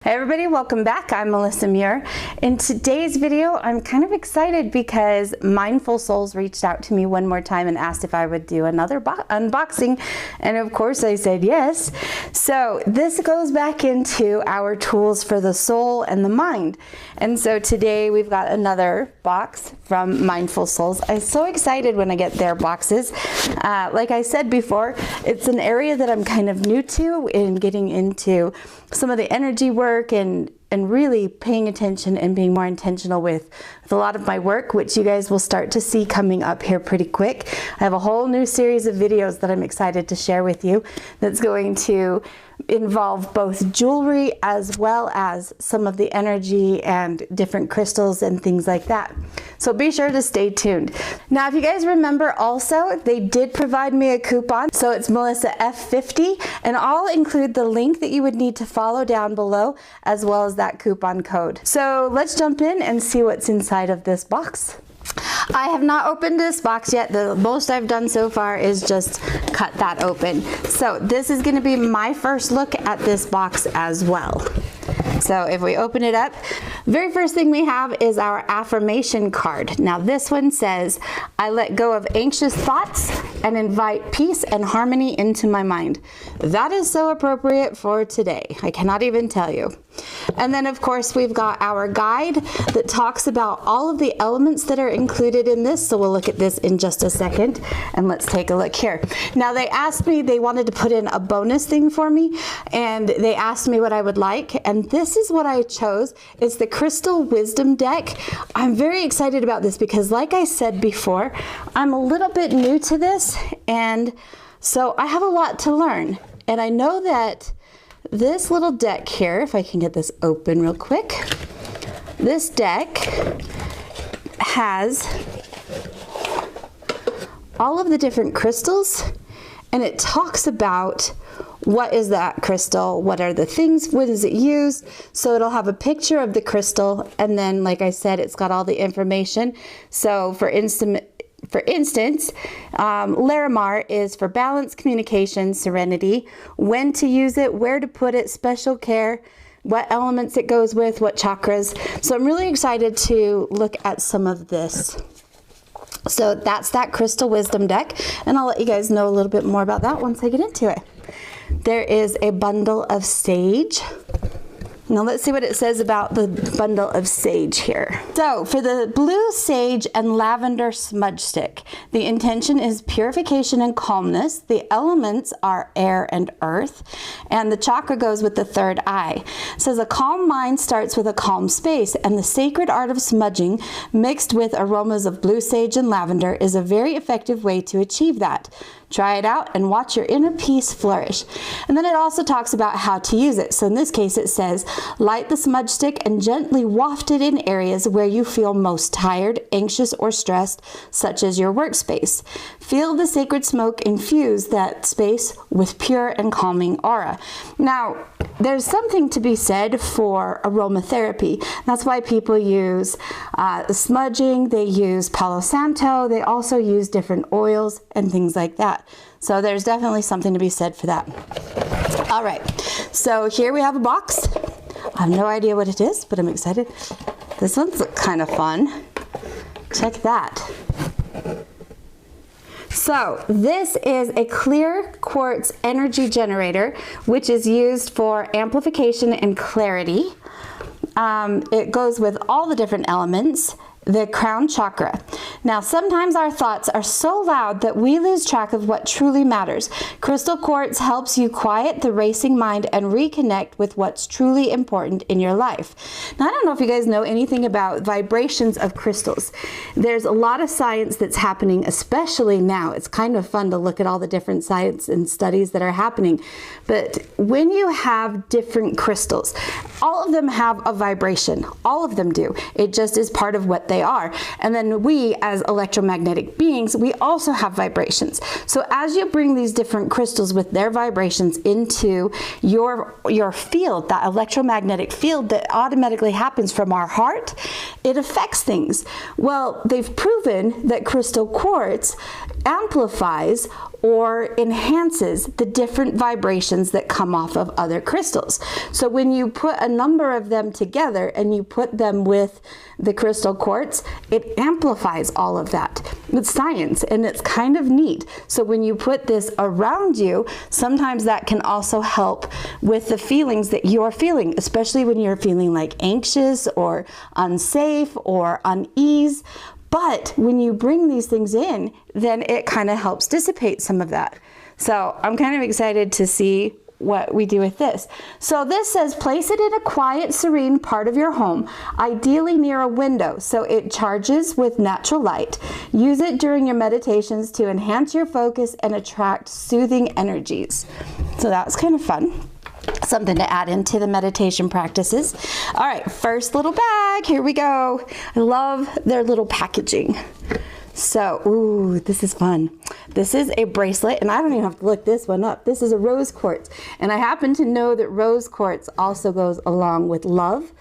Hey everybody, welcome back. I'm Melissa Muir. In today's video, I'm kind of excited because Mindful Souls reached out to me one more time and asked if I would do another unboxing. And of course I said yes. So this goes back into our tools for the soul and the mind. And so today we've got another box from Mindful Souls. I'm so excited when I get their boxes. Like I said before, it's an area that I'm kind of new to in getting into some of the energy work and really paying attention and being more intentional with a lot of my work, which you guys will start to see coming up here pretty quick. I have a whole new series of videos that I'm excited to share with you that's going to involve both jewelry as well as some of the energy and different crystals and things like that. So be sure to stay tuned. Now, if you guys remember also, they did provide me a coupon. So it's Melissa F50, and I'll include the link that you would need to follow down below as well as that coupon code. So let's jump in and see what's inside of this box. I have not opened this box yet. The most I've done so far is just cut that open. So this is going to be my first look at this box as well. So if we open it up, the very first thing we have is our affirmation card. Now this one says, I let go of anxious thoughts and invite peace and harmony into my mind. That is so appropriate for today. I cannot even tell you. And then of course we've got our guide that talks about all of the elements that are included in this. So we'll look at this in just a second and let's take a look here. Now they asked me, they wanted to put in a bonus thing for me and they asked me what I would like, and this is what I chose. It's the Crystal Wisdom deck. I'm very excited about this because like I said before, I'm a little bit new to this and so I have a lot to learn. And I know that this little deck here, if I can get this open real quick, this deck has all of the different crystals and it talks about what is that crystal, what are the things, what is it used. So it'll have a picture of the crystal and then like I said, it's got all the information. So for instance, Larimar is for balance, communication, serenity, when to use it, where to put it, special care, what elements it goes with, what chakras. So I'm really excited to look at some of this. So that's that Crystal Wisdom deck, and I'll let you guys know a little bit more about that once I get into it. There is a bundle of sage. Now let's see what it says about the bundle of sage here. So for the blue sage and lavender smudge stick, the intention is purification and calmness. The elements are air and earth, and the chakra goes with the third eye. It says a calm mind starts with a calm space, and the sacred art of smudging mixed with aromas of blue sage and lavender is a very effective way to achieve that. Try it out and watch your inner peace flourish. And then it also talks about how to use it. So in this case it says, light the smudge stick and gently waft it in areas where you feel most tired, anxious, or stressed, such as your workspace. Feel the sacred smoke infuse that space with pure and calming aura. Now, there's something to be said for aromatherapy. That's why people use smudging, they use Palo Santo, they also use different oils and things like that. So there's definitely something to be said for that. All right, so here we have a box. I have no idea what it is, but I'm excited. This one's kind of fun. Check that. So this is a clear quartz energy generator, which is used for amplification and clarity. It goes with all the different elements. The crown chakra. Now, sometimes our thoughts are so loud that we lose track of what truly matters. Crystal quartz helps you quiet the racing mind and reconnect with what's truly important in your life. Now, I don't know if you guys know anything about vibrations of crystals. There's a lot of science that's happening, especially now. It's kind of fun to look at all the different science and studies that are happening. But when you have different crystals, all of them have a vibration. All of them do. It just is part of what they are. And then we, as electromagnetic beings, we also have vibrations. So as you bring these different crystals with their vibrations into your field, that electromagnetic field that automatically happens from our heart, it affects things. Well, they've proven that crystal quartz amplifies or enhances the different vibrations that come off of other crystals. So when you put a number of them together and you put them with the crystal quartz, it amplifies all of that. It's science and it's kind of neat. So when you put this around you, sometimes that can also help with the feelings that you're feeling, especially when you're feeling like anxious or unsafe or unease. But when you bring these things in, then it kind of helps dissipate some of that. So I'm kind of excited to see what we do with this. So this says place it in a quiet, serene part of your home, ideally near a window so it charges with natural light. Use it during your meditations to enhance your focus and attract soothing energies. So that's kind of fun. Something to add into the meditation practices. All right, first little bag, here we go. I love their little packaging. So, ooh, this is fun. This is a bracelet, and I don't even have to look this one up. This is a rose quartz, and I happen to know that rose quartz also goes along with love.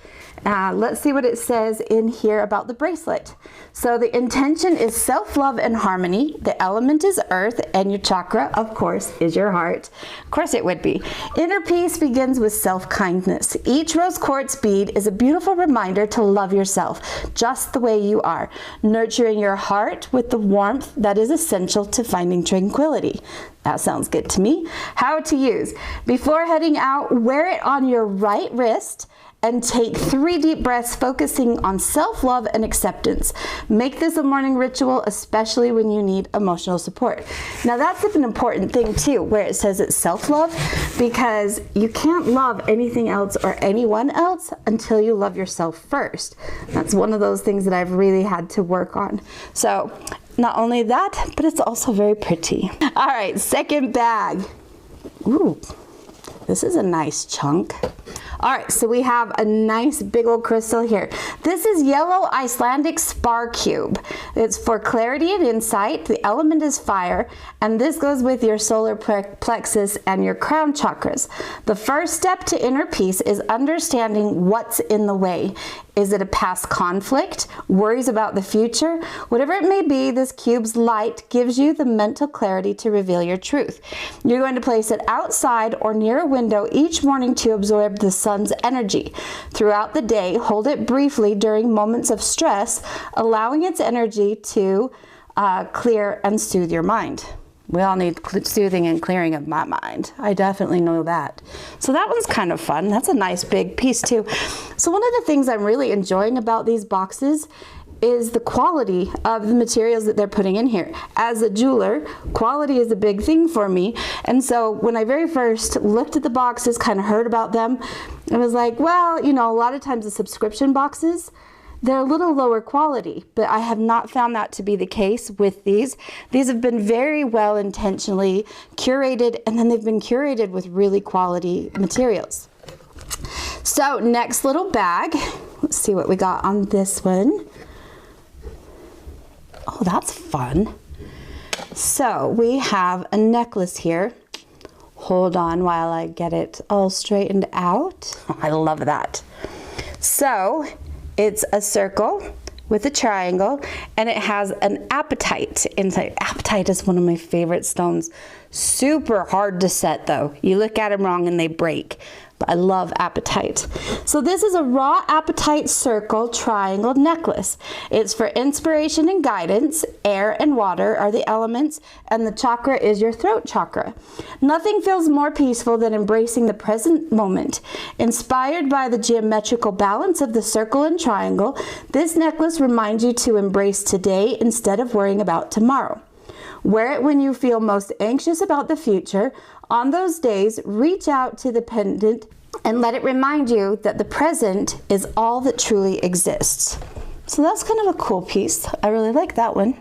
Let's see what it says in here about the bracelet. So the intention is self-love and harmony. The element is earth, and your chakra, of course, is your heart. Of course it would be. Inner peace begins with self-kindness. Each rose quartz bead is a beautiful reminder to love yourself just the way you are, nurturing your heart with the warmth that is essential to finding tranquility. That sounds good to me. How to use. Before heading out, wear it on your right wrist and take 3 deep breaths, focusing on self-love and acceptance. Make this a morning ritual, especially when you need emotional support. Now that's an important thing too, where it says it's self-love, because you can't love anything else or anyone else until you love yourself first. That's one of those things that I've really had to work on. So not only that, but it's also very pretty. All right, second bag. Ooh, this is a nice chunk. All right, so we have a nice big old crystal here. This is yellow Icelandic spar cube. It's for clarity and insight. The element is fire, and this goes with your solar plexus and your crown chakras. The first step to inner peace is understanding what's in the way. Is it a past conflict? Worries about the future? Whatever it may be, this cube's light gives you the mental clarity to reveal your truth. You're going to place it outside or near a window each morning to absorb the sun's energy. Throughout the day, hold it briefly during moments of stress, allowing its energy to clear and soothe your mind. We all need soothing and clearing of my mind. I definitely know that. So that one's kind of fun. That's a nice big piece too. So one of the things I'm really enjoying about these boxes is the quality of the materials that they're putting in here. As a jeweler, quality is a big thing for me. And so when I very first looked at the boxes, kind of heard about them, I was like, well, you know, a lot of times the subscription boxes, they're a little lower quality, but I have not found that to be the case with these. These have been very well intentionally curated, and then they've been curated with really quality materials. So next little bag, let's see what we got on this one. Oh, that's fun. So we have a necklace here. Hold on while I get it all straightened out. Oh, I love that. So it's a circle with a triangle, and it has an apatite inside. Apatite is one of my favorite stones. Super hard to set though. You look at them wrong and they break. But I love apatite. So this is a raw apatite circle triangle necklace. It's for inspiration and guidance. Air and water are the elements, and the chakra is your throat chakra. Nothing feels more peaceful than embracing the present moment. Inspired by the geometrical balance of the circle and triangle, this necklace reminds you to embrace today instead of worrying about tomorrow. Wear it when you feel most anxious about the future. On those days, reach out to the pendant and let it remind you that the present is all that truly exists. So that's kind of a cool piece. I really like that one.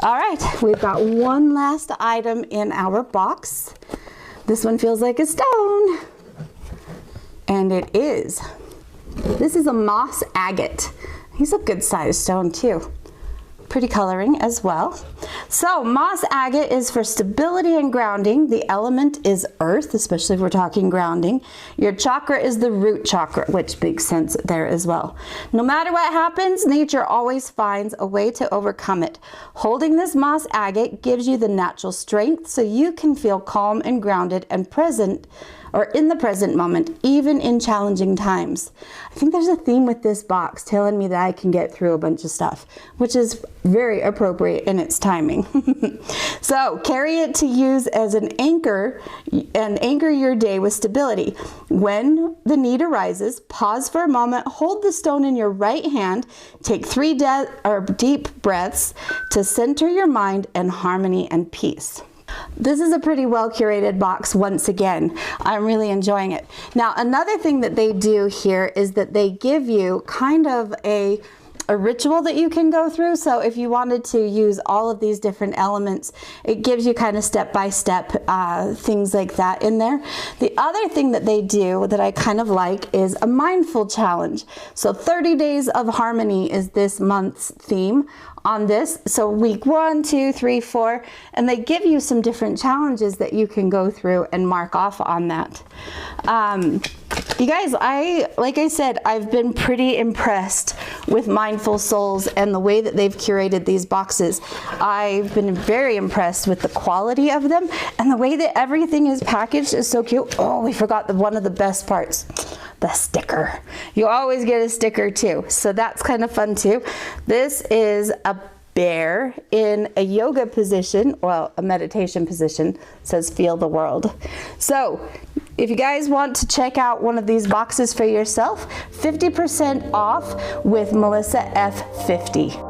All right, we've got one last item in our box. This one feels like a stone. And it is. This is a moss agate. He's a good sized stone too. pretty coloring as well. So moss agate is for stability and grounding. The element is earth, especially if we're talking grounding. Your chakra is the root chakra, which makes sense there as well. No matter what happens, nature always finds a way to overcome it. Holding this moss agate gives you the natural strength so you can feel calm and grounded and present, or in the present moment, even in challenging times. I think there's a theme with this box telling me that I can get through a bunch of stuff, which is very appropriate in its timing. So carry it to use as an anchor and anchor your day with stability. When the need arises, pause for a moment, hold the stone in your right hand, take 3 deep breaths to center your mind and harmony and peace. This is a pretty well curated box once again. I'm really enjoying it. Now, another thing that they do here is that they give you kind of a ritual that you can go through. So if you wanted to use all of these different elements, it gives you kind of step-by-step things like that in there. The other thing that they do that I kind of like is a mindful challenge. So 30 days of harmony is this month's theme on this. So week 1, 2, 3, 4, and they give you some different challenges that you can go through and mark off on that. You guys, like I said, I've been pretty impressed with Mindful Souls and the way that they've curated these boxes. I've been very impressed with the quality of them, and the way that everything is packaged is so cute. Oh, we forgot one of the best parts, the sticker. You always get a sticker too, so that's kind of fun too. This is a bear in a yoga position, well, a meditation position. It says feel the world. So if you guys want to check out one of these boxes for yourself, 50% off with Melissa F50.